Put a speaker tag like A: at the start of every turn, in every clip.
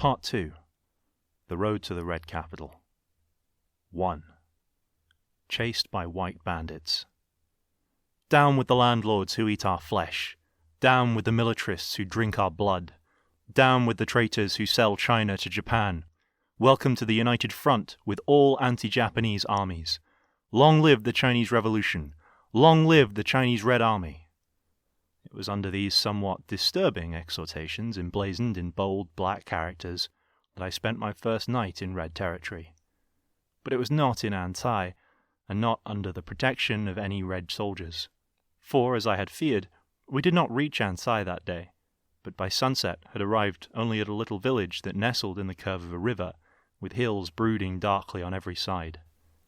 A: Part 2. The Road to the Red Capital. 1. Chased by white bandits. Down with the landlords who eat our flesh. Down with the militarists who drink our blood. Down with the traitors who sell China to Japan. Welcome to the United Front with all anti-Japanese armies. Long live the Chinese Revolution. Long live the Chinese Red Army. It was under these somewhat disturbing exhortations, emblazoned in bold black characters, that I spent my first night in Red territory. But it was not in Antai, and not under the protection of any Red soldiers. For, as I had feared, we did not reach Antai that day, but by sunset had arrived only at a little village that nestled in the curve of a river, with hills brooding darkly on every side.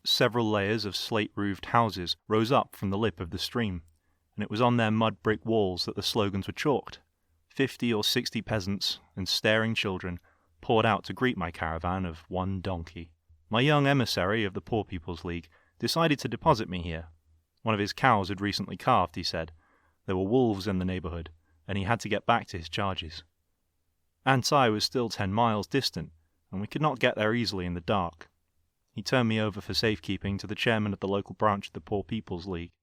A: Several layers of slate-roofed houses rose up from the lip of the stream, and it was on their mud-brick walls that the slogans were chalked. 50 or 60 peasants and staring children poured out to greet my caravan of one donkey. My young emissary of the Poor People's League decided to deposit me here. One of his cows had recently calved, he said. There were wolves in the neighborhood, and he had to get back to his charges. Antai was still 10 miles distant, and we could not get there easily in the dark. He turned me over for safekeeping to the chairman of the local branch of the Poor People's League.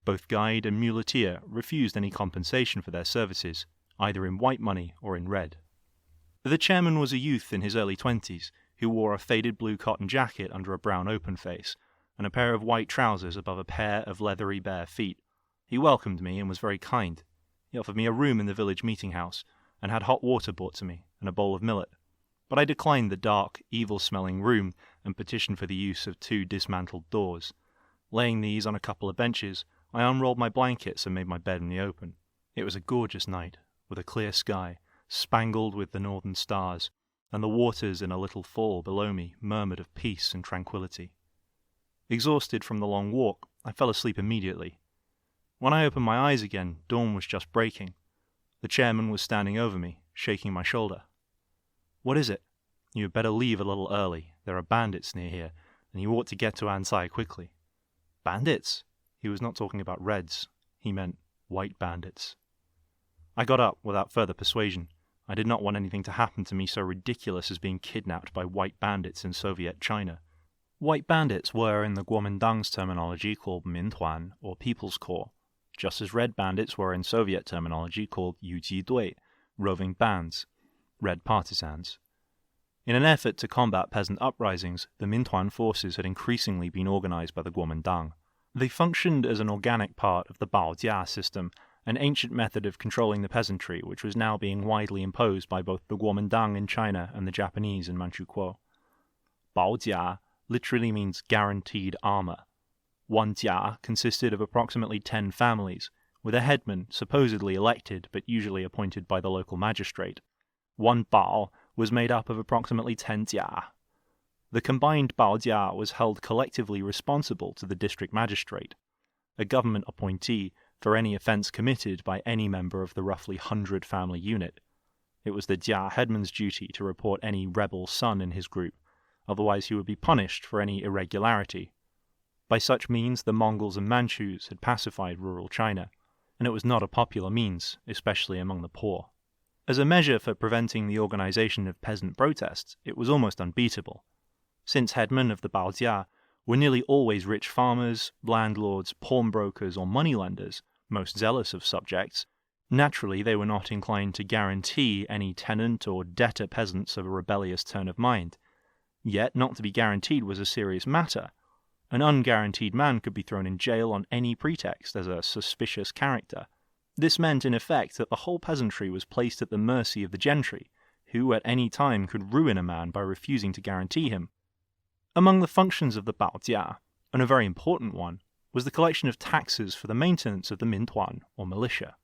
A: Both guide and muleteer refused any compensation for their services, either in white money or in red. The chairman was a youth in his early 20s, who wore a faded blue cotton jacket under a brown open face, and a pair of white trousers above a pair of leathery bare feet. He welcomed me and was very kind. He offered me a room in the village meeting house, and had hot water brought to me, and a bowl of millet. But I declined the dark, evil-smelling room, and petitioned for the use of 2 dismantled doors. Laying these on a couple of benches, I unrolled my blankets and made my bed in the open. It was a gorgeous night, with a clear sky, spangled with the northern stars, and the waters in a little fall below me murmured of peace and tranquillity. Exhausted from the long walk, I fell asleep immediately. When I opened my eyes again, dawn was just breaking. The chairman was standing over me, shaking my shoulder. "What is it? You had better leave a little early. There are bandits near here, and you ought to get to Antai quickly." Bandits? He was not talking about Reds. He meant white bandits. I got up without further persuasion. I did not want anything to happen to me so ridiculous as being kidnapped by white bandits in Soviet China. White bandits were, in the Kuomintang's terminology, called Mintuan, or People's Corps, just as red bandits were in Soviet terminology called Yujidui, roving bands, Red Partisans. In an effort to combat peasant uprisings, the Mintuan forces had increasingly been organized by the Kuomintang. They functioned as an organic part of the Baojia system, an ancient method of controlling the peasantry which was now being widely imposed by both the Kuomintang in China and the Japanese in Manchukuo. Baojia literally means guaranteed armor. One jia consisted of approximately 10 families, with a headman supposedly elected but usually appointed by the local magistrate. One bao was made up of approximately 10 jia. The combined baojia was held collectively responsible to the district magistrate, a government appointee, for any offence committed by any member of the roughly 100-family unit. It was the jia headman's duty to report any rebel son in his group, otherwise he would be punished for any irregularity. By such means the Mongols and Manchus had pacified rural China, and it was not a popular means, especially among the poor. As a measure for preventing the organization of peasant protests, it was almost unbeatable. Since headmen of the baojia were nearly always rich farmers, landlords, pawnbrokers, or moneylenders, most zealous of subjects, naturally they were not inclined to guarantee any tenant or debtor peasants of a rebellious turn of mind. Yet not to be guaranteed was a serious matter. An unguaranteed man could be thrown in jail on any pretext as a suspicious character. This meant, in effect, that the whole peasantry was placed at the mercy of the gentry, who at any time could ruin a man by refusing to guarantee him. Among the functions of the baojia, and a very important one, was the collection of taxes for the maintenance of the Mintuan, or militia.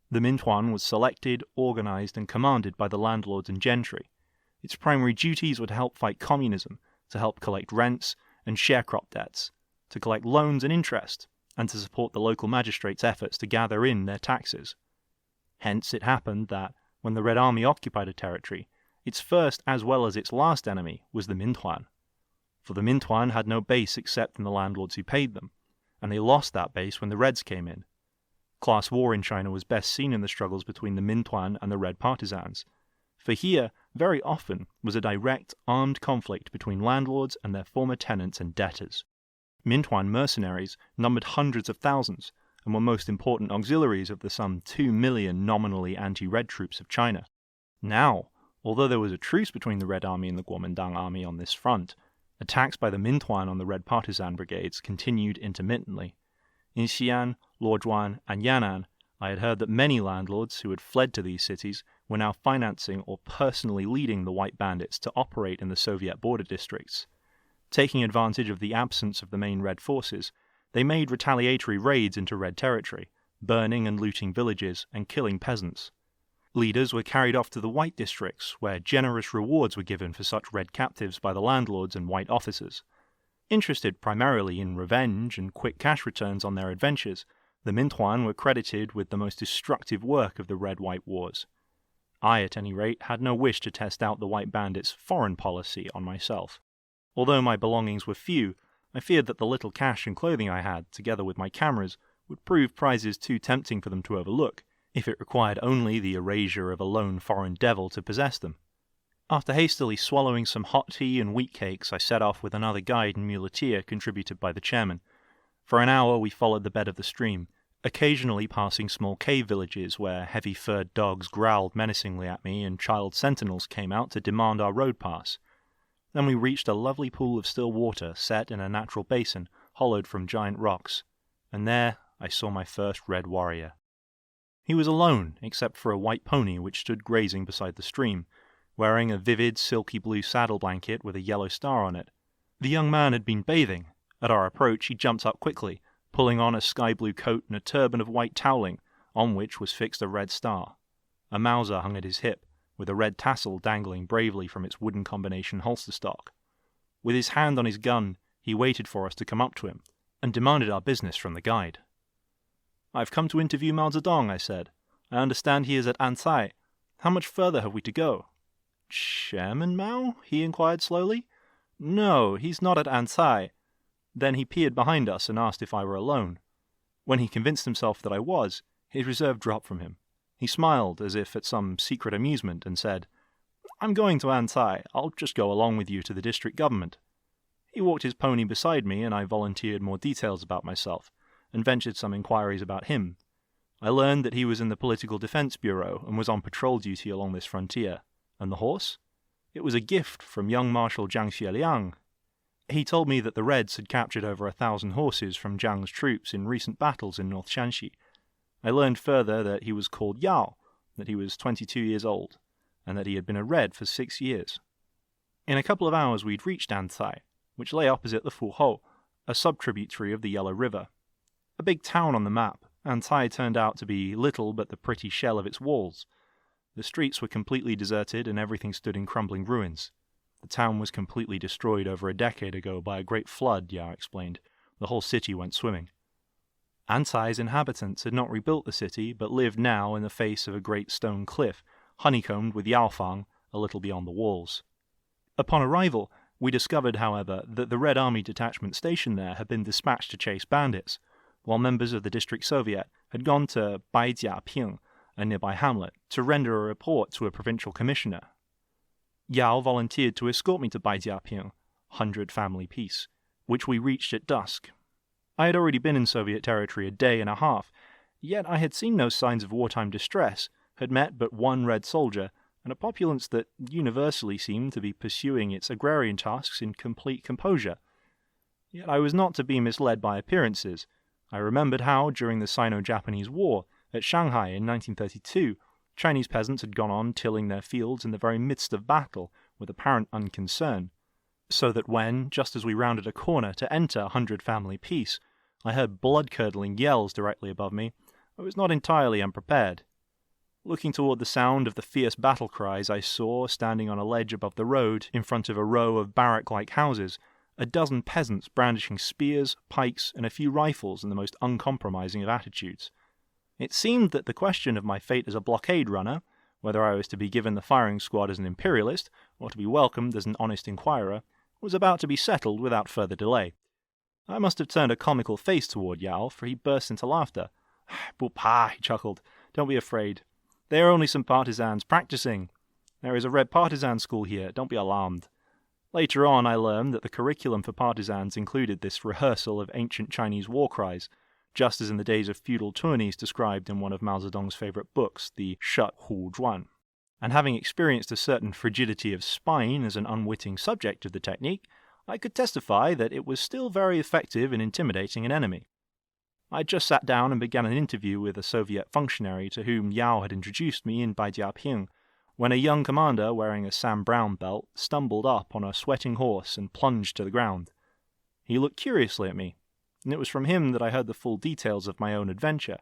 A: The Mintuan was selected, organized, and commanded by the landlords and gentry. Its primary duties were to help fight communism, to help collect rents and sharecrop debts, to collect loans and interest, and to support the local magistrates' efforts to gather in their taxes. Hence it happened that, when the Red Army occupied a territory, its first as well as its last enemy was the Mintuan. For the Mintuan had no base except in the landlords who paid them, and they lost that base when the Reds came in. Class war in China was best seen in the struggles between the Mintuan and the Red Partisans, for here very often was a direct, armed conflict between landlords and their former tenants and debtors. Mintuan mercenaries numbered hundreds of thousands, and were most important auxiliaries of the some 2 million nominally anti-Red troops of China. Now, although there was a truce between the Red Army and the Kuomintang Army on this front, attacks by the Mintuan on the Red Partisan brigades continued intermittently. In Xi'an, Luojuan, and Yan'an, I had heard that many landlords who had fled to these cities were now financing or personally leading the white bandits to operate in the Soviet border districts. Taking advantage of the absence of the main Red forces, they made retaliatory raids into Red territory, burning and looting villages and killing peasants. Leaders were carried off to the white districts, where generous rewards were given for such Red captives by the landlords and white officers. Interested primarily in revenge and quick cash returns on their adventures, the Mintuan were credited with the most destructive work of the Red-White Wars. I, at any rate, had no wish to test out the white bandits' foreign policy on myself. Although my belongings were few, I feared that the little cash and clothing I had, together with my cameras, would prove prizes too tempting for them to overlook, if it required only the erasure of a lone foreign devil to possess them. After hastily swallowing some hot tea and wheat cakes, I set off with another guide and muleteer contributed by the chairman. For an hour we followed the bed of the stream, occasionally passing small cave villages where heavy-furred dogs growled menacingly at me and child sentinels came out to demand our road pass. Then we reached a lovely pool of still water set in a natural basin hollowed from giant rocks, and there I saw my first Red warrior. He was alone, except for a white pony which stood grazing beside the stream, wearing a vivid silky blue saddle blanket with a yellow star on it. The young man had been bathing. At our approach he jumped up quickly, pulling on a sky-blue coat and a turban of white toweling, on which was fixed a red star. A Mauser hung at his hip, with a red tassel dangling bravely from its wooden combination holster stock. With his hand on his gun, he waited for us to come up to him, and demanded our business from the guide. "I've come to interview Mao Zedong," I said. "I understand he is at Anzai. How much further have we to go?" "Chairman Mao?" he inquired slowly. "No, he's not at Anzai." Then he peered behind us and asked if I were alone. When he convinced himself that I was, his reserve dropped from him. He smiled as if at some secret amusement and said, "I'm going to Anzai. I'll just go along with you to the district government." He walked his pony beside me and I volunteered more details about myself and ventured some inquiries about him. I learned that he was in the Political Defense Bureau and was on patrol duty along this frontier. And the horse? It was a gift from young Marshal Jiang Xueliang. He told me that the Reds had captured over 1,000 horses from Jiang's troops in recent battles in North Shanxi. I learned further that he was called Yao, that he was 22 years old, and that he had been a Red for 6 years. In a couple of hours we'd reached Anzai, which lay opposite the Fuhou, a sub-tributary of the Yellow River. A big town on the map, Anzai turned out to be little but the pretty shell of its walls. The streets were completely deserted and everything stood in crumbling ruins. The town was completely destroyed over a decade ago by a great flood, Yao explained. The whole city went swimming. Anzai's inhabitants had not rebuilt the city, but lived now in the face of a great stone cliff, honeycombed with yaofang a little beyond the walls. Upon arrival, we discovered, however, that the Red Army detachment stationed there had been dispatched to chase bandits, while members of the district soviet had gone to Baijiaping, a nearby hamlet, to render a report to a provincial commissioner. Yao volunteered to escort me to Baijiaping, 100 Family Peace, which we reached at dusk. I had already been in Soviet territory a day and a half, yet I had seen no signs of wartime distress, had met but one Red soldier, and a populace that universally seemed to be pursuing its agrarian tasks in complete composure. Yet I was not to be misled by appearances. I remembered how, during the Sino-Japanese War, at Shanghai in 1932, Chinese peasants had gone on tilling their fields in the very midst of battle with apparent unconcern, so that when, just as we rounded a corner to enter 100 Family Peace, I heard blood-curdling yells directly above me, I was not entirely unprepared. Looking toward the sound of the fierce battle cries, I saw, standing on a ledge above the road, in front of a row of barrack-like houses, a dozen peasants brandishing spears, pikes, and a few rifles in the most uncompromising of attitudes. It seemed that the question of my fate as a blockade runner, whether I was to be given the firing squad as an imperialist, or to be welcomed as an honest inquirer, was about to be settled without further delay. I must have turned a comical face toward Yao, for he burst into laughter. "Bupa," he chuckled. "Don't be afraid. They are only some partisans practicing. There is a Red Partisan school here, don't be alarmed. Later on, I learned that the curriculum for partisans included this rehearsal of ancient Chinese war cries, just as in the days of feudal tourneys described in one of Mao Zedong's favorite books, the Shut Hu Zhuan. And having experienced a certain frigidity of spine as an unwitting subject of the technique, I could testify that it was still very effective in intimidating an enemy. I had just sat down and began an interview with a Soviet functionary to whom Yao had introduced me in Baijiaping, when a young commander wearing a Sam Brown belt stumbled up on a sweating horse and plunged to the ground. He looked curiously at me, and it was from him that I heard the full details of my own adventure.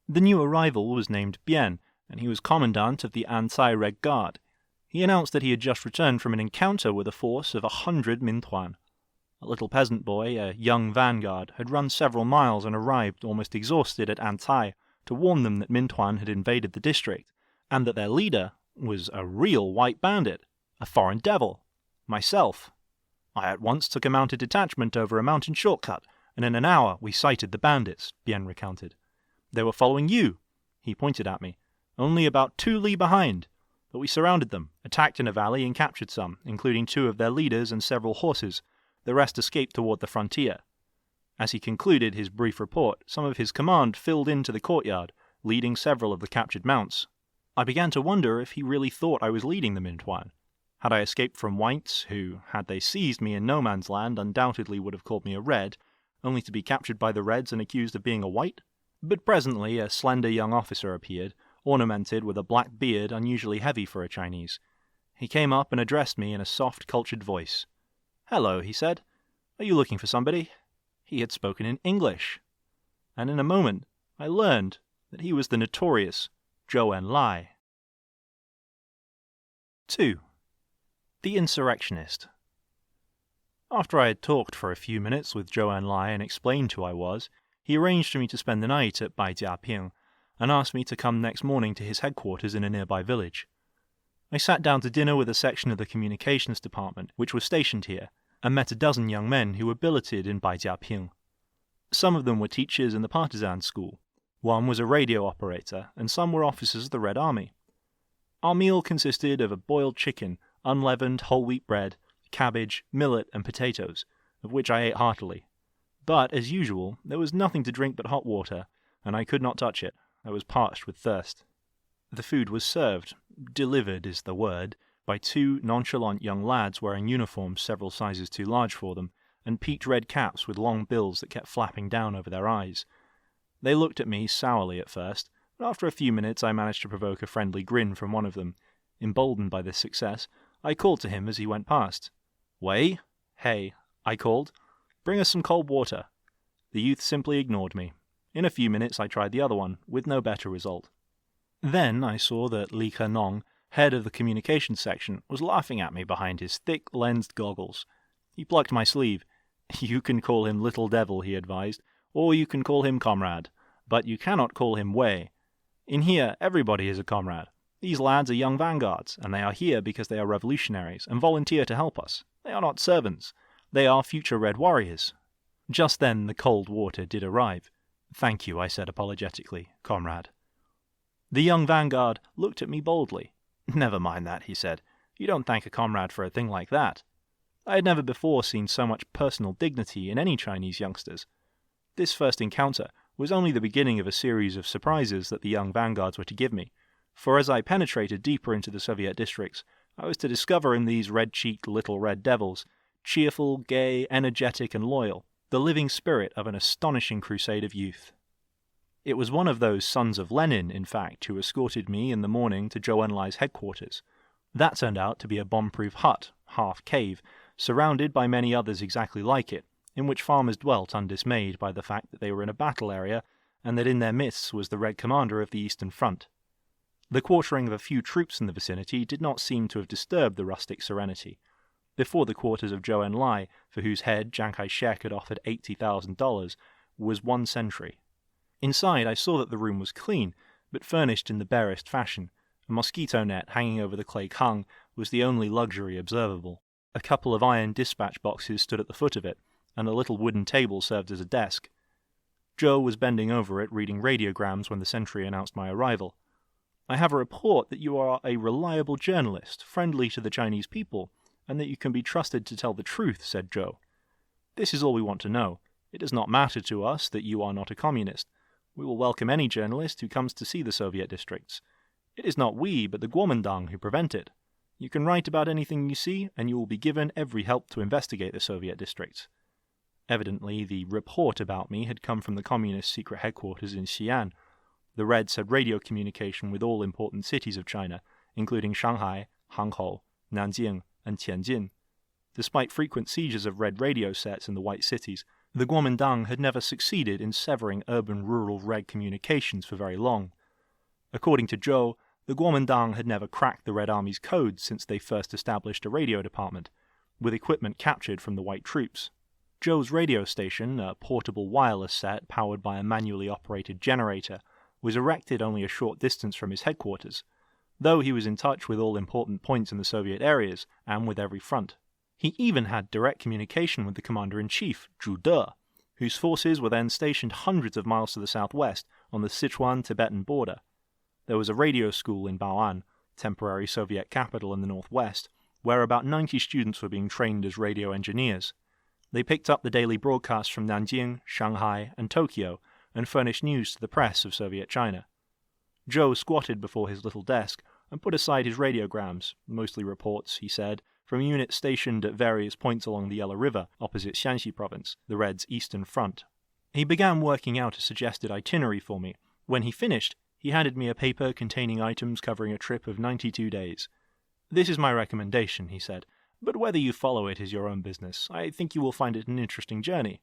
A: The new arrival was named Bian, and he was commandant of the Anzai Red Guard. He announced that he had just returned from an encounter with a force of 100 Mintuan. A little peasant boy, a young vanguard, had run several miles and arrived almost exhausted at Anzai to warn them that Mintuan had invaded the district, and that their leader was a real white bandit, a foreign devil, myself. I at once took a mounted detachment over a mountain shortcut, and in an hour we sighted the bandits, Bien recounted. They were following you, he pointed at me, only about 2 li behind, but we surrounded them, attacked in a valley and captured some, including 2 of their leaders and several horses. The rest escaped toward the frontier. As he concluded his brief report, some of his command filled into the courtyard, leading several of the captured mounts. I began to wonder if he really thought I was leading the Mintuan. Had I escaped from whites, who, had they seized me in no man's land, undoubtedly would have called me a red, only to be captured by the reds and accused of being a white? But presently a slender young officer appeared, ornamented with a black beard unusually heavy for a Chinese. He came up and addressed me in a soft, cultured voice. "Hello," he said. "Are you looking for somebody?" He had spoken in English. And in a moment I learned that he was the notorious Zhou Enlai. 2. The Insurrectionist. After I had talked for a few minutes with Zhou Enlai and explained who I was, he arranged for me to spend the night at Baijiaping, and asked me to come next morning to his headquarters in a nearby village. I sat down to dinner with a section of the communications department, which was stationed here, and met a dozen young men who were billeted in Baijiaping. Some of them were teachers in the partisan school, one was a radio operator, and some were officers of the Red Army. Our meal consisted of a boiled chicken, unleavened whole wheat bread, cabbage, millet, and potatoes, of which I ate heartily. But, as usual, there was nothing to drink but hot water, and I could not touch it. I was parched with thirst. The food was served, delivered is the word, by 2 nonchalant young lads wearing uniforms several sizes too large for them, and peaked red caps with long bills that kept flapping down over their eyes. They looked at me sourly at first, but after a few minutes I managed to provoke a friendly grin from one of them. Emboldened by this success, I called to him as he went past. "Wei? Hey," I called. "Bring us some cold water." The youth simply ignored me. In a few minutes I tried the other one, with no better result. Then I saw that Li Kenong, head of the communications section, was laughing at me behind his thick lensed goggles. He plucked my sleeve. "You can call him Little Devil," he advised, "or you can call him Comrade, but you cannot call him Wei. In here, everybody is a comrade. These lads are young vanguards, and they are here because they are revolutionaries and volunteer to help us. They are not servants. They are future Red Warriors." Just then the cold water did arrive. "Thank you," I said apologetically, "comrade." The young vanguard looked at me boldly. "Never mind that," he said. "You don't thank a comrade for a thing like that." I had never before seen so much personal dignity in any Chinese youngsters. This first encounter was only the beginning of a series of surprises that the young vanguards were to give me, for as I penetrated deeper into the Soviet districts, I was to discover in these red-cheeked little red devils, cheerful, gay, energetic, and loyal, the living spirit of an astonishing crusade of youth. It was one of those sons of Lenin, in fact, who escorted me in the morning to Zhou Enlai's headquarters. That turned out to be a bomb-proof hut, half cave, surrounded by many others exactly like it, in which farmers dwelt undismayed by the fact that they were in a battle area, and that in their midst was the Red Commander of the Eastern Front. The quartering of a few troops in the vicinity did not seem to have disturbed the rustic serenity. Before the quarters of Zhou Enlai, for whose head Chiang Kai-shek had offered $80,000, was one sentry. Inside I saw that the room was clean, but furnished in the barest fashion. A mosquito net hanging over the clay hung was the only luxury observable. A couple of iron dispatch boxes stood at the foot of it, and a little wooden table served as a desk. Zhou was bending over it reading radiograms when the sentry announced my arrival. I have a report that you are a reliable journalist, friendly to the Chinese people, and that you can be trusted to tell the truth, said Zhou. This is all we want to know. It does not matter to us that you are not a communist. We will welcome any journalist who comes to see the Soviet districts. It is not we, but the Kuomintang who prevent it. You can write about anything you see, and you will be given every help to investigate the Soviet districts. Evidently, the report about me had come from the Communist secret headquarters in Xi'an. The Reds had radio communication with all important cities of China, including Shanghai, Hangzhou, Nanjing, and Tianjin. Despite frequent seizures of Red radio sets in the White Cities, the Kuomintang had never succeeded in severing urban-rural Red communications for very long. According to Zhou, the Kuomintang had never cracked the Red Army's code since they first established a radio department, with equipment captured from the White troops. Zhou's radio station, a portable wireless set powered by a manually operated generator, was erected only a short distance from his headquarters, though he was in touch with all important points in the Soviet areas and with every front. He even had direct communication with the commander-in-chief, Zhu De, whose forces were then stationed hundreds of miles to the southwest on the Sichuan-Tibetan border. There was a radio school in Bao'an, temporary Soviet capital in the northwest, where about 90 students were being trained as radio engineers. They picked up the daily broadcasts from Nanjing, Shanghai, and Tokyo, and furnished news to the press of Soviet China. Zhou squatted before his little desk and put aside his radiograms, mostly reports, he said, from units stationed at various points along the Yellow River opposite Shanxi province, the Reds' eastern front. He began working out a suggested itinerary for me. When he finished, he handed me a paper containing items covering a trip of 92 days. This is my recommendation, he said, but whether you follow it is your own business. I think you will find it an interesting journey.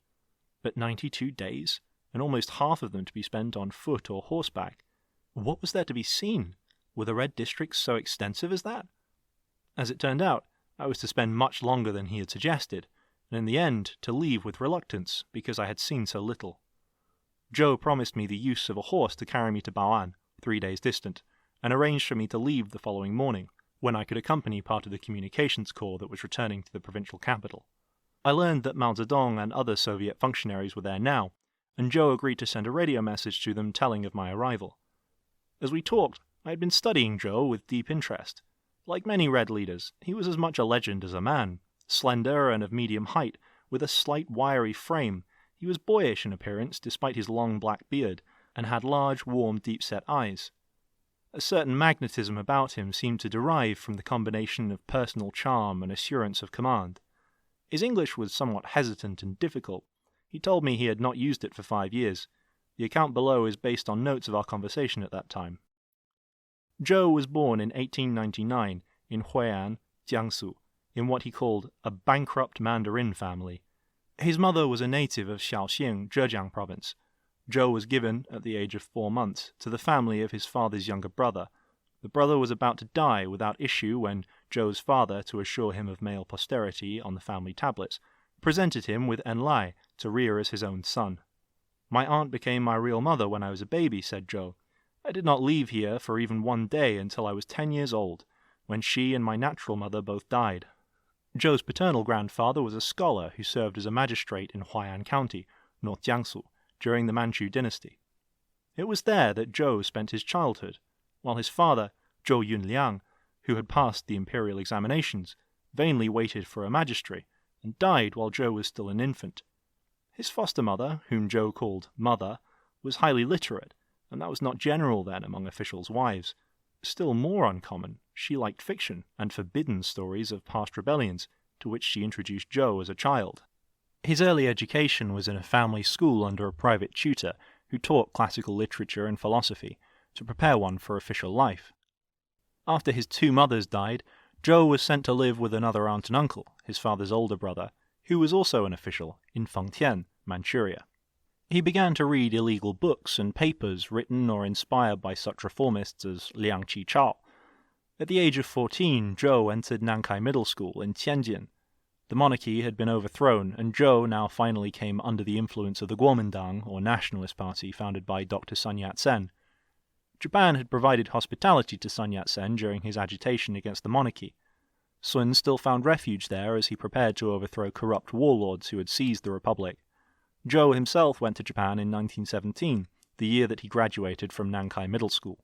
A: But 92 days? And almost half of them to be spent on foot or horseback. What was there to be seen? Were the Red districts so extensive as that? As it turned out, I was to spend much longer than he had suggested, and in the end to leave with reluctance because I had seen so little. Zhou promised me the use of a horse to carry me to Bao'an, 3 days distant, and arranged for me to leave the following morning, when I could accompany part of the communications corps that was returning to the provincial capital. I learned that Mao Zedong and other Soviet functionaries were there now, and Zhou agreed to send a radio message to them telling of my arrival. As we talked, I had been studying Zhou with deep interest. Like many Red leaders, he was as much a legend as a man, slender and of medium height, with a slight wiry frame. He was boyish in appearance despite his long black beard, and had large, warm, deep-set eyes. A certain magnetism about him seemed to derive from the combination of personal charm and assurance of command. His English was somewhat hesitant and difficult. He told me he had not used it for 5 years. The account below is based on notes of our conversation at that time. Zhou was born in 1899 in Hui'an, Jiangsu, in what he called a bankrupt Mandarin family. His mother was a native of Shaoxing, Zhejiang province. Zhou was given, at the age of 4 months, to the family of his father's younger brother. The brother was about to die without issue when Zhou's father, to assure him of male posterity on the family tablets, presented him with Enlai to rear as his own son. My aunt became my real mother when I was a baby, said Zhou. I did not leave here for even 1 day until I was 10 years old, when she and my natural mother both died. Zhou's paternal grandfather was a scholar who served as a magistrate in Huai'an County, North Jiangsu, during the Manchu dynasty. It was there that Zhou spent his childhood, while his father, Zhou Enlai, who had passed the imperial examinations, vainly waited for a magistracy, and died while Zhou was still an infant. His foster mother, whom Zhou called Mother, was highly literate, and that was not general then among officials' wives. Still more uncommon, she liked fiction and forbidden stories of past rebellions, to which she introduced Zhou as a child. His early education was in a family school under a private tutor who taught classical literature and philosophy to prepare one for official life. After his 2 mothers died, Zhou was sent to live with another aunt and uncle, his father's older brother, who was also an official in Fengtian, Manchuria. He began to read illegal books and papers written or inspired by such reformists as Liang Qichao. At the age of 14, Zhou entered Nankai Middle School in Tianjin. The monarchy had been overthrown, and Zhou now finally came under the influence of the Kuomintang, or nationalist party, founded by Dr. Sun Yat-sen. Japan had provided hospitality to Sun Yat-sen during his agitation against the monarchy. Sun still found refuge there as he prepared to overthrow corrupt warlords who had seized the republic. Zhou himself went to Japan in 1917, the year that he graduated from Nankai Middle School.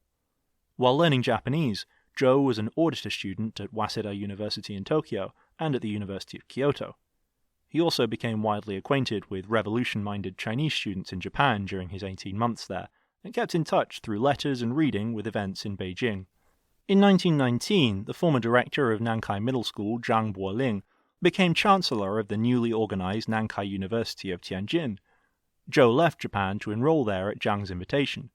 A: While learning Japanese, Zhou was an auditor student at Waseda University in Tokyo and at the University of Kyoto. He also became widely acquainted with revolution-minded Chinese students in Japan during his 18 months there, and kept in touch through letters and reading with events in Beijing. In 1919, the former director of Nankai Middle School, Zhang Boling, became chancellor of the newly organized Nankai University of Tianjin. Zhou left Japan to enroll there at Zhang's invitation.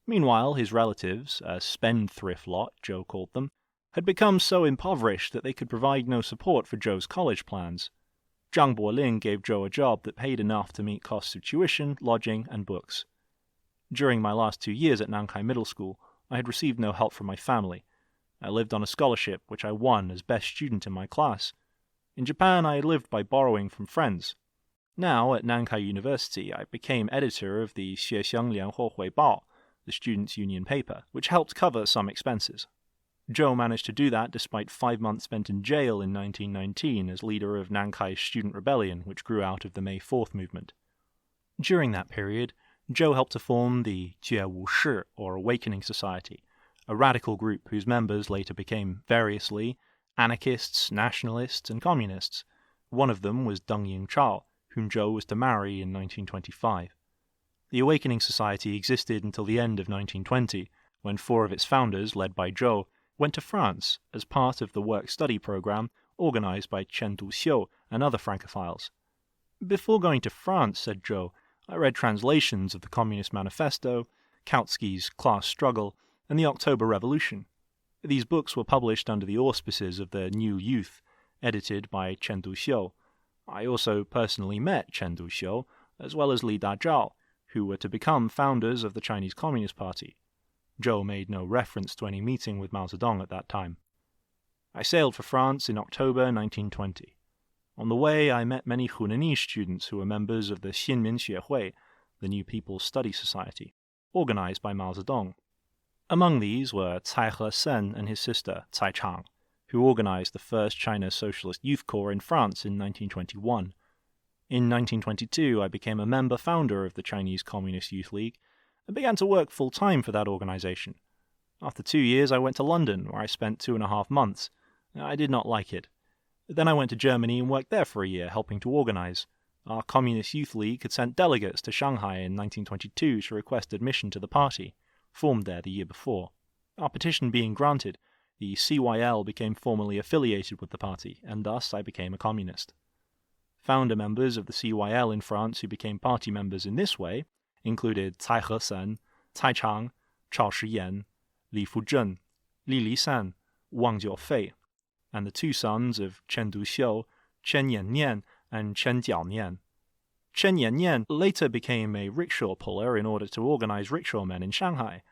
A: Meanwhile, his relatives, a spendthrift lot, Zhou called them, had become so impoverished that they could provide no support for Zhou's college plans. Zhang Boling gave Zhou a job that paid enough to meet costs of tuition, lodging, and books. During my last 2 years at Nankai Middle School, I had received no help from my family. I lived on a scholarship which I won as best student in my class. In Japan, I had lived by borrowing from friends. Now, at Nankai University, I became editor of the Xiexiang Lianhuo Huibao, the students' union paper, which helped cover some expenses. Zhou managed to do that despite 5 months spent in jail in 1919 as leader of Nankai's student rebellion, which grew out of the May 4th movement. During that period, Zhou helped to form the Jiewu or Awakening Society, a radical group whose members later became, variously, anarchists, nationalists, and communists. One of them was Deng Yingchao, whom Zhou was to marry in 1925. The Awakening Society existed until the end of 1920, when 4 of its founders, led by Zhou, went to France as part of the work-study program organized by Chen Duxiu and other Francophiles. Before going to France, said Zhou, I read translations of the Communist Manifesto, Kautsky's Class Struggle, and the October Revolution. These books were published under the auspices of the New Youth, edited by Chen Duxiu. I also personally met Chen Duxiu, as well as Li Dazhao, who were to become founders of the Chinese Communist Party. Zhou made no reference to any meeting with Mao Zedong at that time. I sailed for France in October 1920. On the way, I met many Hunanese students who were members of the Xinmin Xuehui, the New People's Study Society, organized by Mao Zedong. Among these were Cai He-sen and his sister, Cai Chang, who organized the first China Socialist Youth Corps in France in 1921. In 1922, I became a member-founder of the Chinese Communist Youth League and began to work full-time for that organization. After 2 years, I went to London, where I spent 2.5 months. I did not like it. Then I went to Germany and worked there for a year, helping to organize. Our Communist Youth League had sent delegates to Shanghai in 1922 to request admission to the party, formed there the year before. Our petition being granted, the CYL became formally affiliated with the party, and thus I became a communist. Founder members of the CYL in France who became party members in this way included Cai He-sen, Cai Chang, Chao Shiyan, Li Fuzhen, Li Lisan, Wang Jiufei, and the 2 sons of Chen Duxiu, Chen Yannian and Chen Jiaonian. Chen Yannian later became a rickshaw puller in order to organize rickshaw men in Shanghai.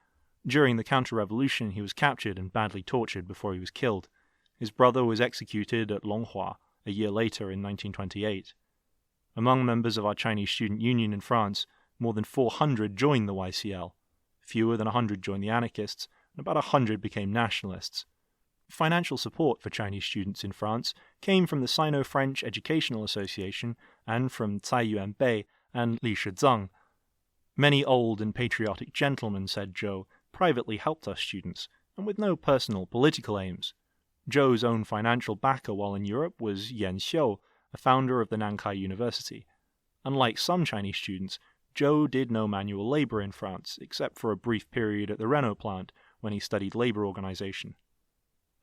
A: During the counter-revolution, he was captured and badly tortured before he was killed. His brother was executed at Longhua a year later in 1928. Among members of our Chinese Student Union in France, more than 400 joined the YCL. Fewer than 100 joined the anarchists, and about 100 became nationalists. Financial support for Chinese students in France came from the Sino-French Educational Association and from Cai Yuanbei and Li Shizeng. Many old and patriotic gentlemen, said Zhou, privately helped us students, and with no personal political aims. Zhou's own financial backer while in Europe was Yan Xiu, a founder of the Nankai University. Unlike some Chinese students, Zhou did no manual labor in France, except for a brief period at the Renault plant when he studied labor organization.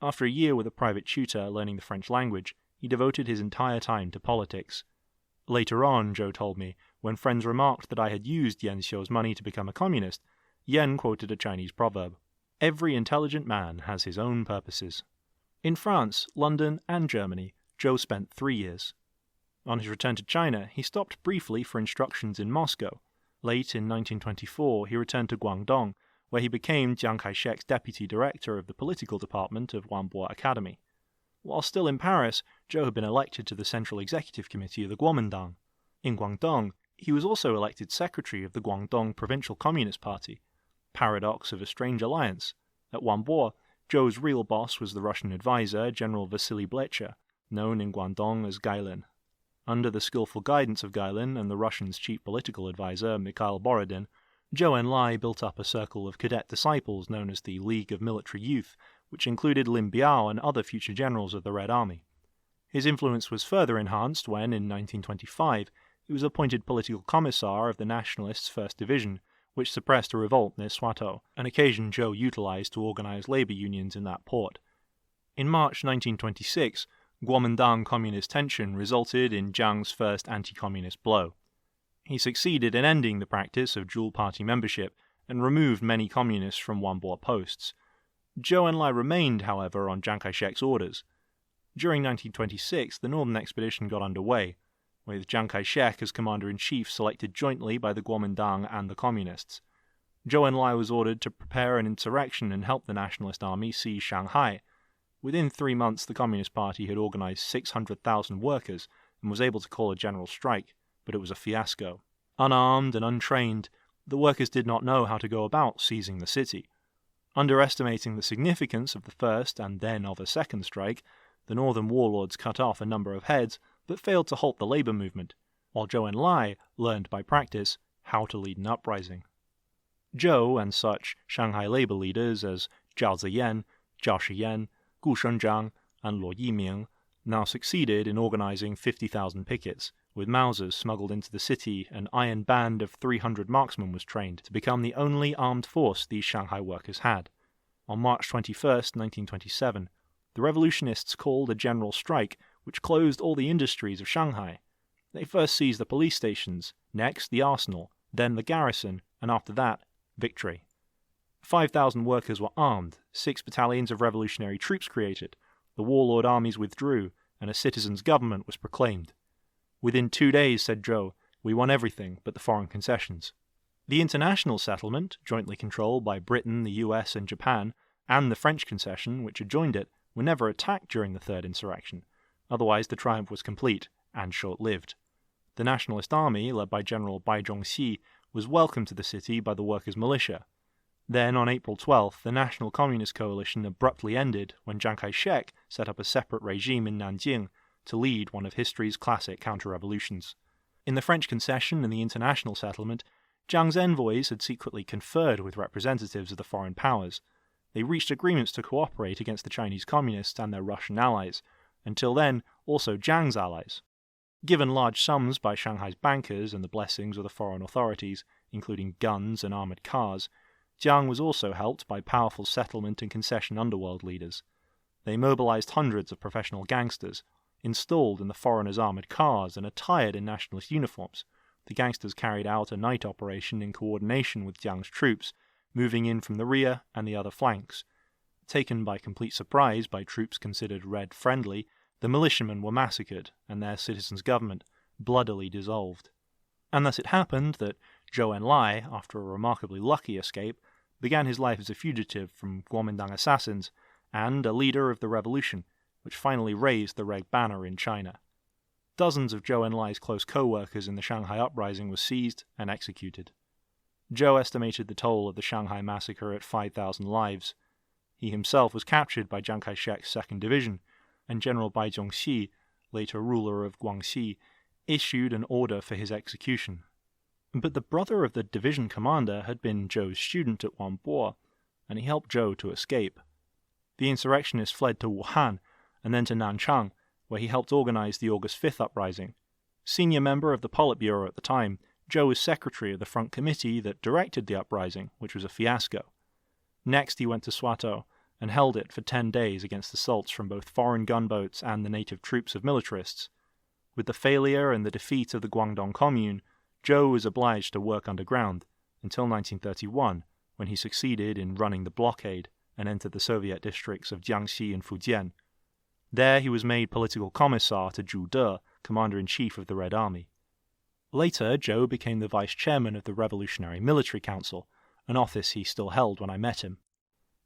A: After a year with a private tutor learning the French language, he devoted his entire time to politics. Later on, Zhou told me, when friends remarked that I had used Yan Xiu's money to become a communist, Yan quoted a Chinese proverb, "Every intelligent man has his own purposes." In France, London, and Germany, Zhou spent 3 years. On his return to China, he stopped briefly for instructions in Moscow. Late in 1924, he returned to Guangdong, where he became Chiang Kai-shek's deputy director of the political department of Wanbo Academy. While still in Paris, Zhou had been elected to the Central Executive Committee of the Kuomintang. In Guangdong, he was also elected secretary of the Guangdong Provincial Communist Party. Paradox of a strange alliance. At Wanbo, Zhou's real boss was the Russian advisor, General Vasily Blecher, known in Guangdong as Gailin. Under the skillful guidance of Gailin and the Russians' chief political advisor, Mikhail Borodin, Zhou Enlai built up a circle of cadet disciples known as the League of Military Youth, which included Lin Biao and other future generals of the Red Army. His influence was further enhanced when, in 1925, he was appointed political commissar of the Nationalists' 1st Division, which suppressed a revolt near Swatow, an occasion Zhou utilized to organize labor unions in that port. In March 1926, Kuomintang communist tension resulted in Jiang's first anti-communist blow. He succeeded in ending the practice of dual party membership and removed many communists from Wanbo posts. Zhou Enlai remained, however, on Chiang Kai-shek's orders. During 1926, the Northern Expedition got underway, with Chiang Kai-shek as commander-in-chief selected jointly by the Kuomintang and the communists. Zhou Enlai was ordered to prepare an insurrection and help the Nationalist Army seize Shanghai. Within 3 months, the Communist Party had organized 600,000 workers and was able to call a general strike, but it was a fiasco. Unarmed and untrained, the workers did not know how to go about seizing the city. Underestimating the significance of the first and then of a second strike, the northern warlords cut off a number of heads but failed to halt the labor movement, while Zhou Enlai learned by practice how to lead an uprising. Zhou and such Shanghai labor leaders as Zhao Ziyan, Zhao Shiyan, Gu Shenzhang, and Luo Yiming now succeeded in organizing 50,000 pickets, with Mausers smuggled into the city. An iron band of 300 marksmen was trained to become the only armed force these Shanghai workers had. On March 21, 1927, the revolutionists called a general strike which closed all the industries of Shanghai. They first seized the police stations, next the arsenal, then the garrison, and after that, victory. 5,000 workers were armed, 6 battalions of revolutionary troops created, the warlord armies withdrew, and a citizens' government was proclaimed. Within 2 days, said Zhou, we won everything but the foreign concessions. The international settlement, jointly controlled by Britain, the US, and Japan, and the French concession, which had joined it, were never attacked during the Third Insurrection. Otherwise, the triumph was complete and short-lived. The Nationalist Army, led by General Bai Zhongxi, was welcomed to the city by the workers' militia. Then, on April 12th, the National Communist Coalition abruptly ended when Chiang Kai-shek set up a separate regime in Nanjing to lead one of history's classic counter-revolutions. In the French concession and the international settlement, Jiang's envoys had secretly conferred with representatives of the foreign powers. They reached agreements to cooperate against the Chinese communists and their Russian allies, until then also Jiang's allies. Given large sums by Shanghai's bankers and the blessings of the foreign authorities, including guns and armoured cars, Jiang was also helped by powerful settlement and concession underworld leaders. They mobilized hundreds of professional gangsters, installed in the foreigners' armoured cars and attired in nationalist uniforms. The gangsters carried out a night operation in coordination with Jiang's troops, moving in from the rear and the other flanks. Taken by complete surprise by troops considered Red-friendly, the militiamen were massacred and their citizens' government bloodily dissolved. And thus it happened that Zhou Enlai, after a remarkably lucky escape, began his life as a fugitive from Kuomintang assassins and a leader of the revolution, which finally raised the Red Banner in China. Dozens of Zhou Enlai's close co-workers in the Shanghai uprising were seized and executed. Zhou estimated the toll of the Shanghai massacre at 5,000 lives. He himself was captured by Chiang Kai-shek's 2nd Division, and General Bai Zhongxi, later ruler of Guangxi, issued an order for his execution. But the brother of the division commander had been Zhou's student at Wanbo, and he helped Zhou to escape. The insurrectionists fled to Wuhan, and then to Nanchang, where he helped organize the August 5th uprising. Senior member of the Politburo at the time, Zhou was secretary of the front committee that directed the uprising, which was a fiasco. Next he went to Swatow, and held it for 10 days against assaults from both foreign gunboats and the native troops of militarists. With the failure and the defeat of the Guangdong Commune, Zhou was obliged to work underground, until 1931, when he succeeded in running the blockade and entered the Soviet districts of Jiangxi and Fujian. There he was made political commissar to Zhu De, commander-in-chief of the Red Army. Later, Zhou became the vice-chairman of the Revolutionary Military Council, an office he still held when I met him.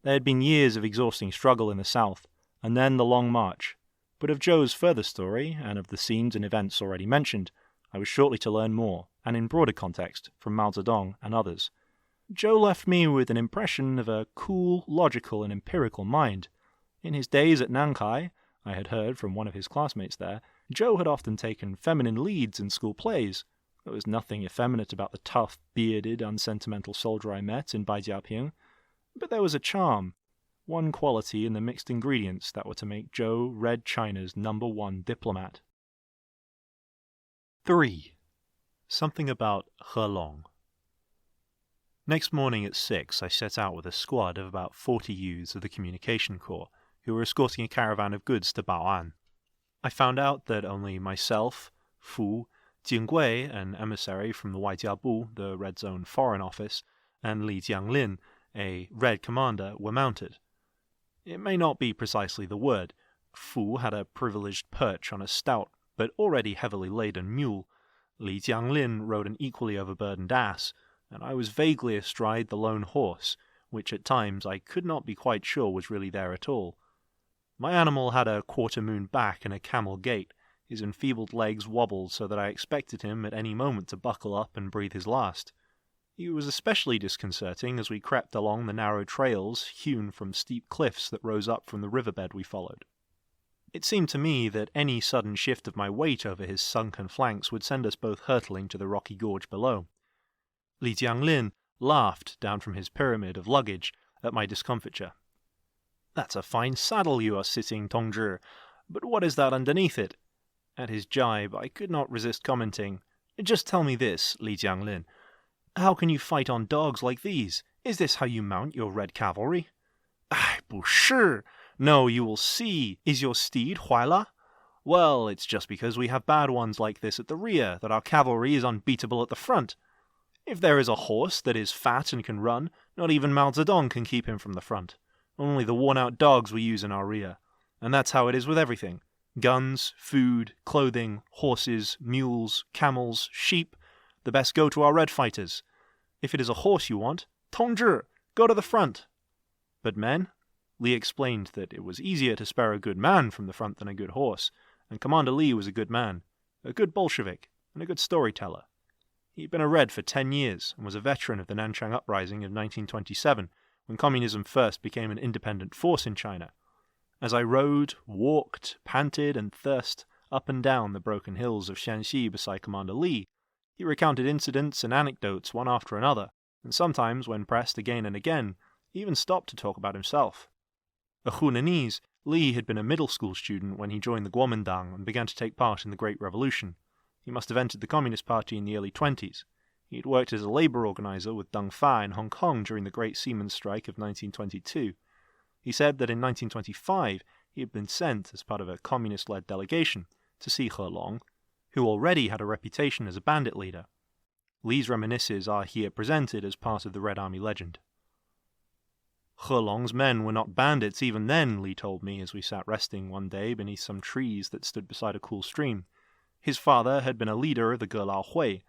A: There had been years of exhausting struggle in the south, and then the Long March. But of Zhou's further story, and of the scenes and events already mentioned, I was shortly to learn more, and in broader context, from Mao Zedong and others. Zhou left me with an impression of a cool, logical, and empirical mind. In his days at Nankai, I had heard from one of his classmates there, Zhou had often taken feminine leads in school plays. There was nothing effeminate about the tough, bearded, unsentimental soldier I met in Baijiaoping, but there was a charm, one quality in the mixed ingredients that were to make Zhou Red China's #1 diplomat. 3. Something about He Long. Next morning at 6, I set out with a squad of about 40 youths of the Communication Corps, who were escorting a caravan of goods to Bao'an. I found out that only myself, Fu, Jingui, an emissary from the Waijiabu, the Red Zone Foreign Office, and Li Jianglin, a Red commander, were mounted. It may not be precisely the word. Fu had a privileged perch on a stout but already heavily laden mule. Li Jianglin rode an equally overburdened ass, and I was vaguely astride the lone horse, which at times I could not be quite sure was really there at all. My animal had a quarter-moon back and a camel gait. His enfeebled legs wobbled so that I expected him at any moment to buckle up and breathe his last. He was especially disconcerting as we crept along the narrow trails hewn from steep cliffs that rose up from the riverbed we followed. It seemed to me that any sudden shift of my weight over his sunken flanks would send us both hurtling to the rocky gorge below. Li Jianglin laughed down from his pyramid of luggage at my discomfiture. "That's a fine saddle you are sitting, Tongzhi, but what is that underneath it?" At his jibe, I could not resist commenting, "Just tell me this, Li Jianglin. How can you fight on dogs like these? Is this how you mount your red cavalry?" "Ah, 不是. No, you will see. Is your steed Huaila? Well, it's just because we have bad ones like this at the rear that our cavalry is unbeatable at the front. If there is a horse that is fat and can run, not even Mao Zedong can keep him from the front. Only the worn-out dogs we use in our rear. And that's how it is with everything. Guns, food, clothing, horses, mules, camels, sheep. The best go to our red fighters. If it is a horse you want, Tongzhi, go to the front." But men? Li explained that it was easier to spare a good man from the front than a good horse, and Commander Li was a good man, a good Bolshevik, and a good storyteller. He'd been a Red for 10 years and was a veteran of the Nanchang uprising of 1927, when communism first became an independent force in China. As I rode, walked, panted, and thirsted up and down the broken hills of Shanxi beside Commander Li, he recounted incidents and anecdotes one after another, and sometimes, when pressed again and again, he even stopped to talk about himself. A Hunanese, Li had been a middle school student when he joined the Kuomintang and began to take part in the Great Revolution. He must have entered the Communist Party in the early 20s. He had worked as a labor organizer with Deng Fa in Hong Kong during the Great Seamen's Strike of 1922. He said that in 1925 he had been sent as part of a communist-led delegation to see He Long, who already had a reputation as a bandit leader. Li's reminiscences are here presented as part of the Red Army legend. He Long's men were not bandits even then, Li told me as we sat resting one day beneath some trees that stood beside a cool stream. His father had been a leader of the Gelao Hui,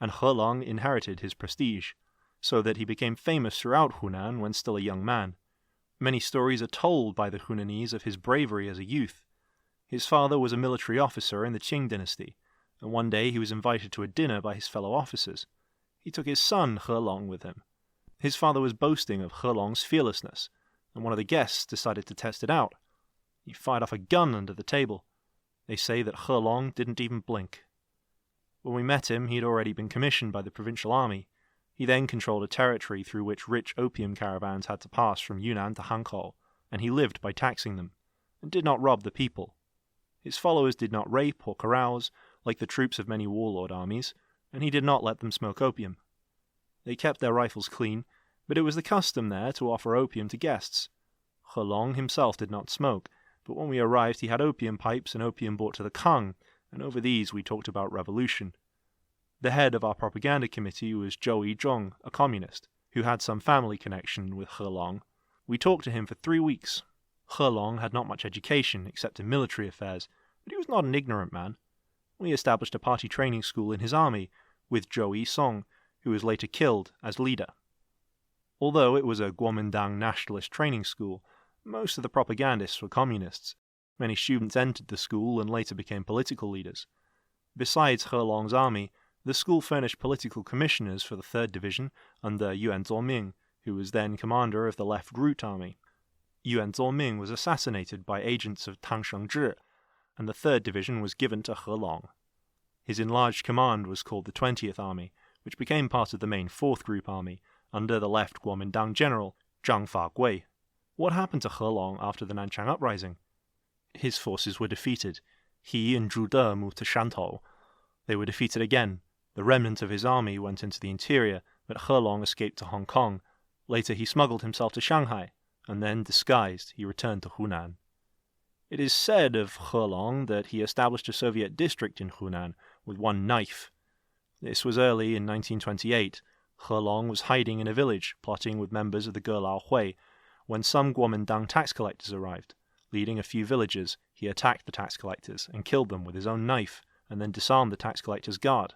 A: and He Long inherited his prestige, so that he became famous throughout Hunan when still a young man. Many stories are told by the Hunanese of his bravery as a youth. His father was a military officer in the Qing dynasty, and one day he was invited to a dinner by his fellow officers. He took his son He Long with him. His father was boasting of He Long's fearlessness, and one of the guests decided to test it out. He fired off a gun under the table. They say that He Long didn't even blink. When we met him, he had already been commissioned by the provincial army. He then controlled a territory through which rich opium caravans had to pass from Yunnan to Hankou, and he lived by taxing them, and did not rob the people. His followers did not rape or carouse, like the troops of many warlord armies, and he did not let them smoke opium. They kept their rifles clean, but it was the custom there to offer opium to guests. He Long himself did not smoke, but when we arrived he had opium pipes and opium brought to the Kang, and over these we talked about revolution. The head of our propaganda committee was Zhou Enlai, a communist, who had some family connection with He Long. We talked to him for 3 weeks. He Long had not much education, except in military affairs, but he was not an ignorant man. We established a party training school in his army, with Zhou Enlai, who was later killed as leader. Although it was a Kuomintang nationalist training school, most of the propagandists were communists. Many students entered the school and later became political leaders. Besides He Long's army, the school furnished political commissioners for the 3rd Division under Yuan Zuoming, who was then commander of the Left Route Army. Yuan Zuoming was assassinated by agents of Tang Shengzhi, and the 3rd Division was given to He Long. His enlarged command was called the 20th Army, which became part of the main 4th Group Army, under the left Kuomintang general, Zhang Fagui. What happened to He Long after the Nanchang uprising? His forces were defeated. He and Zhu De moved to Shantou. They were defeated again. The remnant of his army went into the interior, but He Long escaped to Hong Kong. Later he smuggled himself to Shanghai, and then, disguised, he returned to Hunan. It is said of He Long that he established a Soviet district in Hunan with one knife. This was early in 1928. He Long was hiding in a village, plotting with members of the Gelao Hui, when some Kuomintang tax collectors arrived. Leading a few villagers, he attacked the tax collectors and killed them with his own knife, and then disarmed the tax collectors' guard.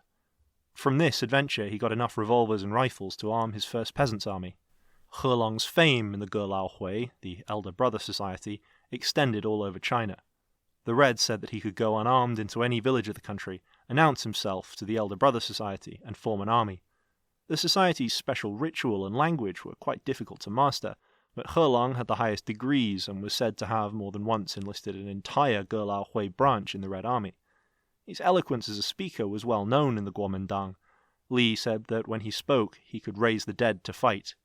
A: From this adventure he got enough revolvers and rifles to arm his first peasants' army. He Long's fame in the Gelao Hui, the Elder Brother Society, extended all over China. The Reds said that he could go unarmed into any village of the country, announce himself to the Elder Brother Society, and form an army. The society's special ritual and language were quite difficult to master, but He Long had the highest degrees and was said to have more than once enlisted an entire Gelao Hui branch in the Red Army. His eloquence as a speaker was well known in the Kuomintang. Li said that when he spoke, he could raise the dead to fight.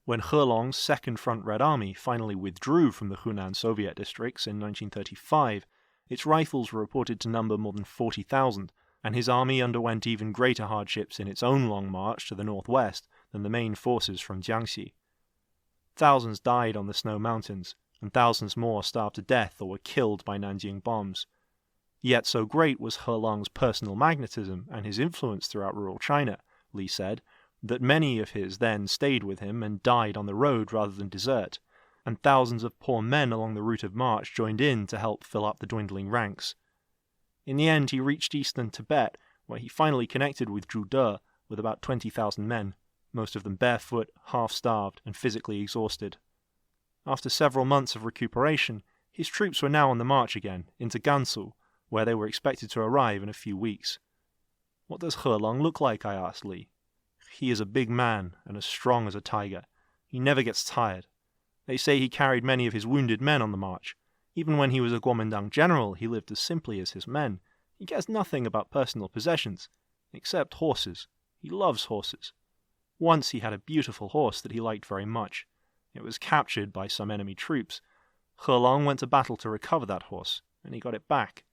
A: When He Long's Second Front Red Army finally withdrew from the Hunan Soviet districts in 1935, its rifles were reported to number more than 40,000, and his army underwent even greater hardships in its own long march to the northwest than the main forces from Jiangxi. Thousands died on the snow mountains, and thousands more starved to death or were killed by Nanjing bombs. Yet so great was He Long's personal magnetism and his influence throughout rural China, Li said, that many of his then stayed with him and died on the road rather than desert, and thousands of poor men along the route of march joined in to help fill up the dwindling ranks. In the end, he reached eastern Tibet, where he finally connected with Zhu De with about 20,000 men, most of them barefoot, half-starved, and physically exhausted. After several months of recuperation, his troops were now on the march again, into Gansu, where they were expected to arrive in a few weeks. "What does He Long look like?" I asked Li. "He is a big man, and as strong as a tiger. He never gets tired. They say he carried many of his wounded men on the march. Even when he was a Kuomintang general, he lived as simply as his men. He cares nothing about personal possessions, except horses. He loves horses. Once he had a beautiful horse that he liked very much. It was captured by some enemy troops. He Long went to battle to recover that horse, and he got it back.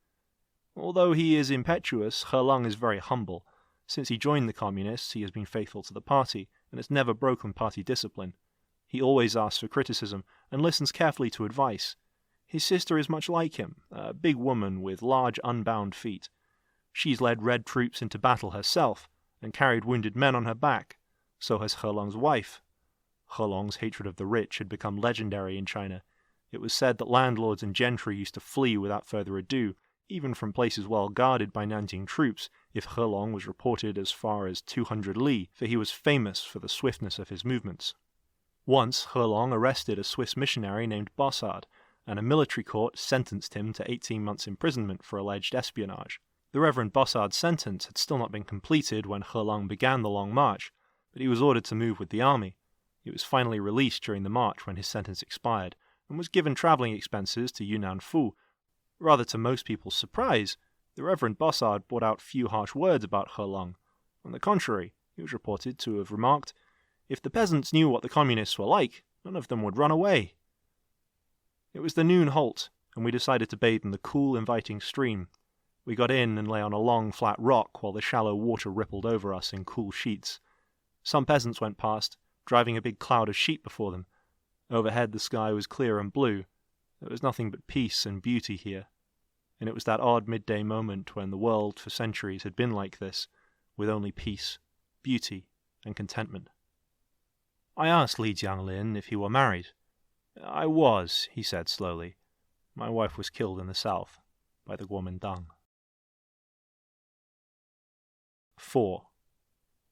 A: Although he is impetuous, He Long is very humble. Since he joined the Communists, he has been faithful to the party, and has never broken party discipline. He always asks for criticism, and listens carefully to advice. His sister is much like him, a big woman with large unbound feet. She's led Red troops into battle herself, and carried wounded men on her back. So has He Long's wife. He Long's hatred of the rich had become legendary in China. It was said that landlords and gentry used to flee without further ado, even from places well guarded by Nanjing troops, if He Long was reported as far as 200 li, for he was famous for the swiftness of his movements. Once He Long arrested a Swiss missionary named Bossard, and a military court sentenced him to 18 months' imprisonment for alleged espionage. The Reverend Bossard's sentence had still not been completed when He Long began the long march, but he was ordered to move with the army. He was finally released during the march when his sentence expired, and was given travelling expenses to Yunnan Fu. Rather to most people's surprise, the Reverend Bossard brought out few harsh words about He Long. On the contrary, he was reported to have remarked, "If the peasants knew what the communists were like, none of them would run away." It was the noon halt, and we decided to bathe in the cool, inviting stream. We got in and lay on a long, flat rock while the shallow water rippled over us in cool sheets. Some peasants went past, driving a big cloud of sheep before them. Overhead the sky was clear and blue. There was nothing but peace and beauty here. And it was that odd midday moment when the world for centuries had been like this, with only peace, beauty, and contentment. I asked Li Jianglin if he were married. "I was," he said slowly. "My wife was killed in the south, by the Kuomintang." 4.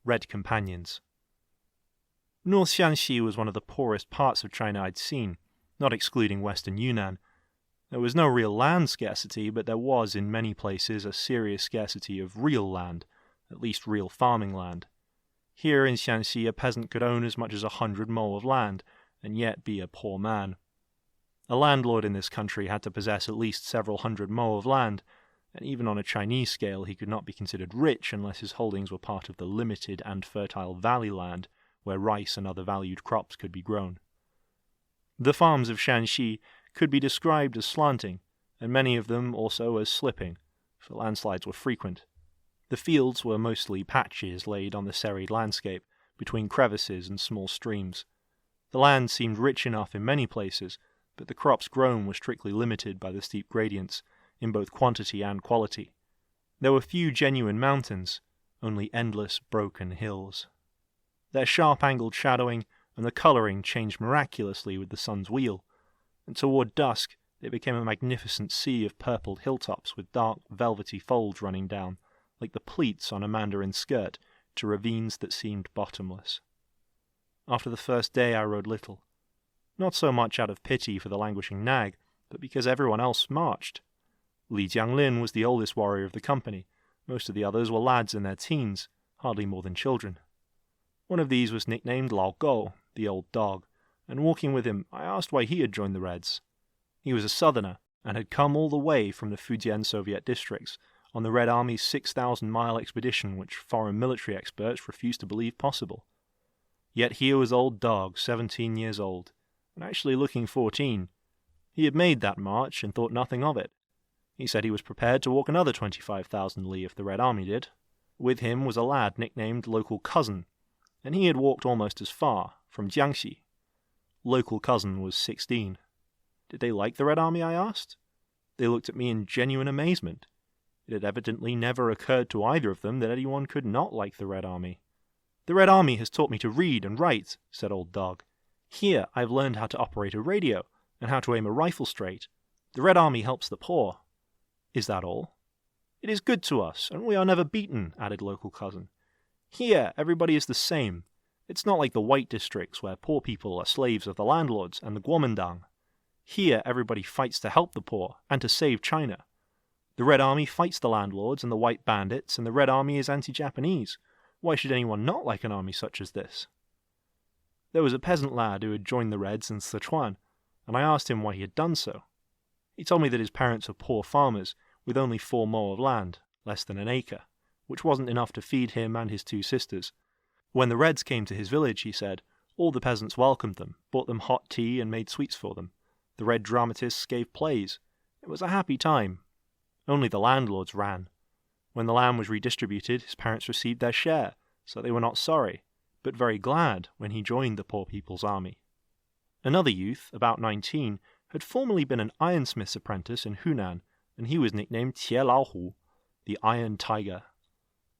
A: Red Companions. North Shanxi was one of the poorest parts of China I'd seen, not excluding western Yunnan. There was no real land scarcity, but there was in many places a serious scarcity of real land, at least real farming land. Here in Shanxi a peasant could own as much as 100 mo of land, and yet be a poor man. A landlord in this country had to possess at least several hundred mo of land, and even on a Chinese scale he could not be considered rich unless his holdings were part of the limited and fertile valley land where rice and other valued crops could be grown. The farms of Shanxi could be described as slanting, and many of them also as slipping, for landslides were frequent. The fields were mostly patches laid on the serried landscape, between crevices and small streams. The land seemed rich enough in many places, but the crops grown were strictly limited by the steep gradients, in both quantity and quality. There were few genuine mountains, only endless broken hills. Their sharp-angled shadowing and the colouring changed miraculously with the sun's wheel, and toward dusk they became a magnificent sea of purpled hilltops with dark velvety folds running down, like the pleats on a mandarin's skirt, to ravines that seemed bottomless. After the first day I rode little, not so much out of pity for the languishing nag, but because everyone else marched. Li Jianglin was the oldest warrior of the company. Most of the others were lads in their teens, hardly more than children. One of these was nicknamed Lao Go, the old dog, and walking with him I asked why he had joined the Reds. He was a southerner, and had come all the way from the Fujian Soviet districts on the Red Army's 6,000-mile expedition which foreign military experts refused to believe possible. Yet here was old dog, 17 years old, and actually looking 14. He had made that march and thought nothing of it. He said he was prepared to walk another 25,000 li if the Red Army did. With him was a lad nicknamed Local Cousin, and he had walked almost as far, from Jiangxi. Local Cousin was 16. Did they like the Red Army, I asked? They looked at me in genuine amazement. It had evidently never occurred to either of them that anyone could not like the Red Army. "The Red Army has taught me to read and write," said old dog. "Here I've learned how to operate a radio, and how to aim a rifle straight. The Red Army helps the poor." "Is that all?" "It is good to us, and we are never beaten," added Local Cousin. "Here everybody is the same. It's not like the white districts where poor people are slaves of the landlords and the Kuomintang. Here everybody fights to help the poor and to save China. The Red Army fights the landlords and the white bandits, and the Red Army is anti-Japanese. Why should anyone not like an army such as this?" There was a peasant lad who had joined the Reds in Sichuan, and I asked him why he had done so. He told me that his parents were poor farmers, with only 4 mo of land, less than an acre, which wasn't enough to feed him and his 2 sisters. When the Reds came to his village, he said, all the peasants welcomed them, bought them hot tea and made sweets for them. The Red dramatists gave plays. It was a happy time. Only the landlords ran. When the land was redistributed, his parents received their share, so they were not sorry, but very glad when he joined the poor people's army. Another youth, about 19, had formerly been an ironsmith's apprentice in Hunan, and he was nicknamed Tie Lao Hu, the Iron Tiger.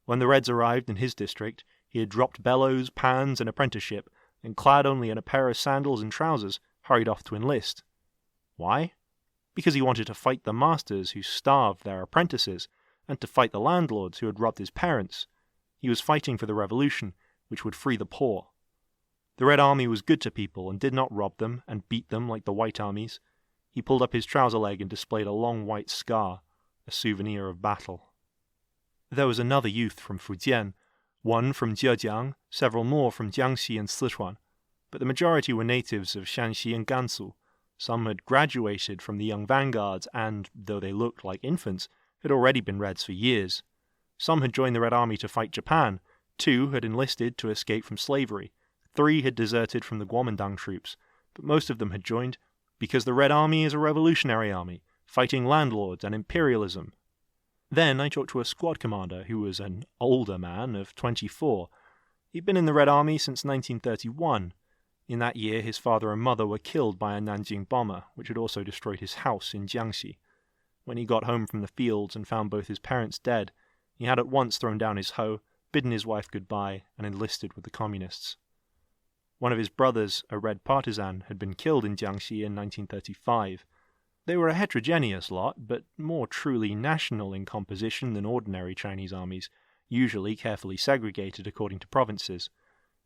A: When the Reds arrived in his district, he had dropped bellows, pans, and apprenticeship, and clad only in a pair of sandals and trousers, hurried off to enlist. Why? Because he wanted to fight the masters who starved their apprentices, and to fight the landlords who had robbed his parents. He was fighting for the revolution, which would free the poor. The Red Army was good to people and did not rob them and beat them like the white armies. He pulled up his trouser leg and displayed a long white scar, a souvenir of battle. There was another youth from Fujian, one from Zhejiang, several more from Jiangxi and Sichuan, but the majority were natives of Shanxi and Gansu. Some had graduated from the young vanguards and, though they looked like infants, had already been Reds for years. Some had joined the Red Army to fight Japan, 2 had enlisted to escape from slavery, 3 had deserted from the Kuomintang troops, but most of them had joined because the Red Army is a revolutionary army, fighting landlords and imperialism. Then I talked to a squad commander who was an older man of 24. He'd been in the Red Army since 1931. In that year his father and mother were killed by a Nanjing bomber, which had also destroyed his house in Jiangxi. When he got home from the fields and found both his parents dead, he had at once thrown down his hoe, bidden his wife goodbye, and enlisted with the communists. One of his brothers, a Red Partisan, had been killed in Jiangxi in 1935. They were a heterogeneous lot, but more truly national in composition than ordinary Chinese armies, usually carefully segregated according to provinces.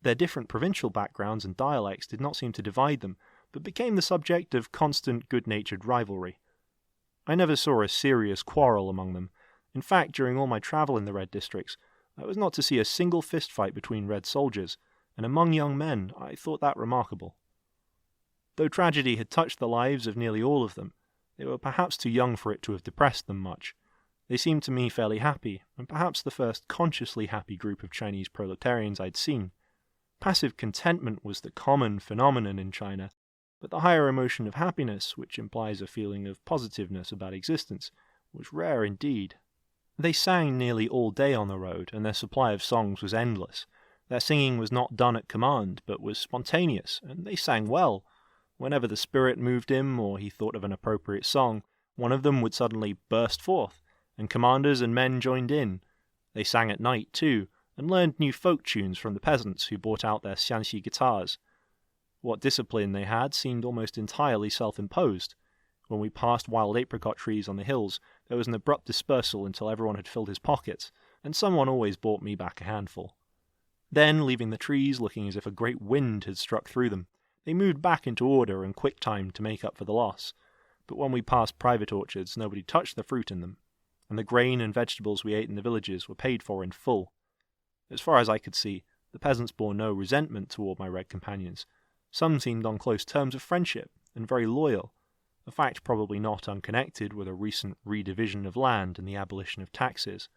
A: Their different provincial backgrounds and dialects did not seem to divide them, but became the subject of constant good-natured rivalry. I never saw a serious quarrel among them. In fact, during all my travel in the Red districts, I was not to see a single fistfight between Red soldiers, and among young men I thought that remarkable. Though tragedy had touched the lives of nearly all of them, they were perhaps too young for it to have depressed them much. They seemed to me fairly happy, and perhaps the first consciously happy group of Chinese proletarians I'd seen. Passive contentment was the common phenomenon in China, but the higher emotion of happiness, which implies a feeling of positiveness about existence, was rare indeed. They sang nearly all day on the road, and their supply of songs was endless. Their singing was not done at command, but was spontaneous, and they sang well. Whenever the spirit moved him, or he thought of an appropriate song, one of them would suddenly burst forth, and commanders and men joined in. They sang at night, too, and learned new folk tunes from the peasants who brought out their xianxi guitars. What discipline they had seemed almost entirely self-imposed. When we passed wild apricot trees on the hills, there was an abrupt dispersal until everyone had filled his pockets, and someone always brought me back a handful. Then, leaving the trees looking as if a great wind had struck through them, they moved back into order and quick time to make up for the loss. But when we passed private orchards, nobody touched the fruit in them, and the grain and vegetables we ate in the villages were paid for in full. As far as I could see, the peasants bore no resentment toward my red companions. Some seemed on close terms of friendship, and very loyal, a fact probably not unconnected with a recent redivision of land and the abolition of taxes.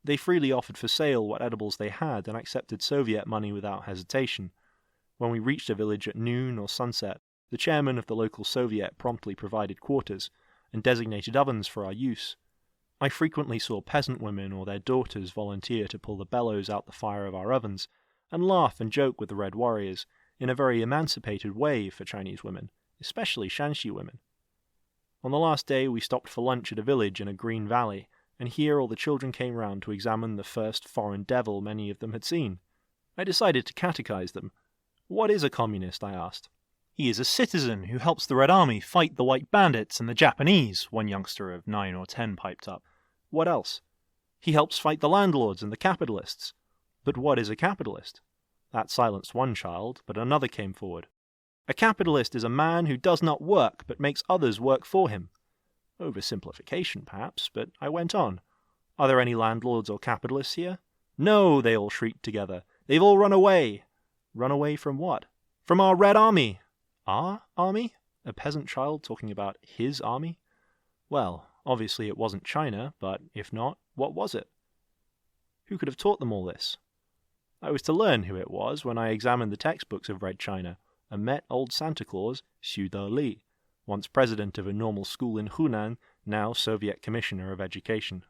A: They freely offered for sale what edibles they had and accepted Soviet money without hesitation. When we reached a village at noon or sunset, the chairman of the local Soviet promptly provided quarters, and designated ovens for our use. I frequently saw peasant women or their daughters volunteer to pull the bellows out the fire of our ovens, and laugh and joke with the Red Warriors, in a very emancipated way for Chinese women, especially Shanxi women. On the last day we stopped for lunch at a village in a green valley, and here all the children came round to examine the first foreign devil many of them had seen. I decided to catechize them. "What is a communist?" I asked. "He is a citizen who helps the Red Army fight the white bandits and the Japanese," one youngster of 9 or 10 piped up. "What else?" "He helps fight the landlords and the capitalists." "But what is a capitalist?" That silenced one child, but another came forward. "A capitalist is a man who does not work, but makes others work for him." Oversimplification, perhaps, but I went on. "Are there any landlords or capitalists here?" "No!" they all shrieked together. "They've all run away." "Run away from what?" "From our Red Army." "Our army?" A peasant child talking about his army? Well, obviously it wasn't China, but if not, what was it? Who could have taught them all this? I was to learn who it was when I examined the textbooks of Red China and met old Santa Claus, Zhou Enlai, once president of a normal school in Hunan, now Soviet Commissioner of Education.